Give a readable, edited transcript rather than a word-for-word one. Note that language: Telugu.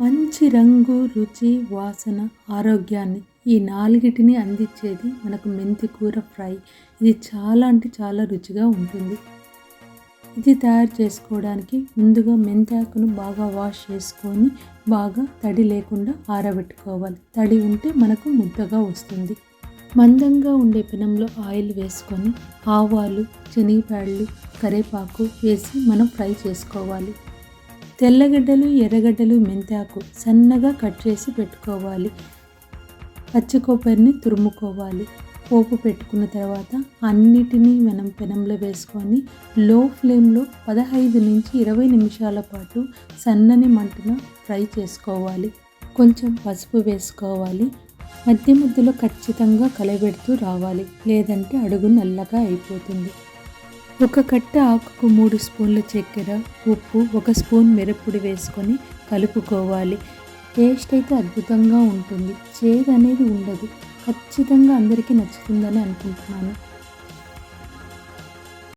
మంచి రంగు, రుచి, వాసన, ఆరోగ్యాన్ని ఈ నాలుగిటిని అందించేది మనకు మెంతి కూర ఫ్రై. ఇది చాలా అంటే చాలా రుచిగా ఉంటుంది. ఇది తయారు చేసుకోవడానికి ముందుగా మెంతాకును బాగా వాష్ చేసుకొని బాగా తడి లేకుండా ఆరబెట్టుకోవాలి. తడి ఉంటే మనకు ముద్దగా వస్తుంది. మందంగా ఉండే పెనంలో ఆయిల్ వేసుకొని ఆవాలు, శనగపాయలు, కరివేపాకు వేసి మనం ఫ్రై చేసుకోవాలి. తెల్లగడ్డలు, ఎర్రగడ్డలు, మెంతాకు సన్నగా కట్ చేసి పెట్టుకోవాలి. పచ్చి కొబ్బరిని తురుముకోవాలి. పోపు పెట్టుకున్న తర్వాత అన్నిటినీ మనం పెనంలో వేసుకొని లో ఫ్లేమ్లో 15 నుంచి 20 నిమిషాల పాటు సన్నని మంటన ఫ్రై చేసుకోవాలి. కొంచెం పసుపు వేసుకోవాలి. మధ్య మధ్యలో ఖచ్చితంగా కలబెడుతూ రావాలి, లేదంటే అడుగు నల్లగా అయిపోతుంది. ఒక కట్ట ఆకుకు 3 స్పూన్ల చక్కెర, ఉప్పు, 1 స్పూన్ మిరప్పొడి వేసుకొని కలుపుకోవాలి. టేస్ట్ అయితే అద్భుతంగా ఉంటుంది. చేదు అనేది ఉండదు. ఖచ్చితంగా అందరికీ నచ్చుతుందని అనుకుంటున్నాను.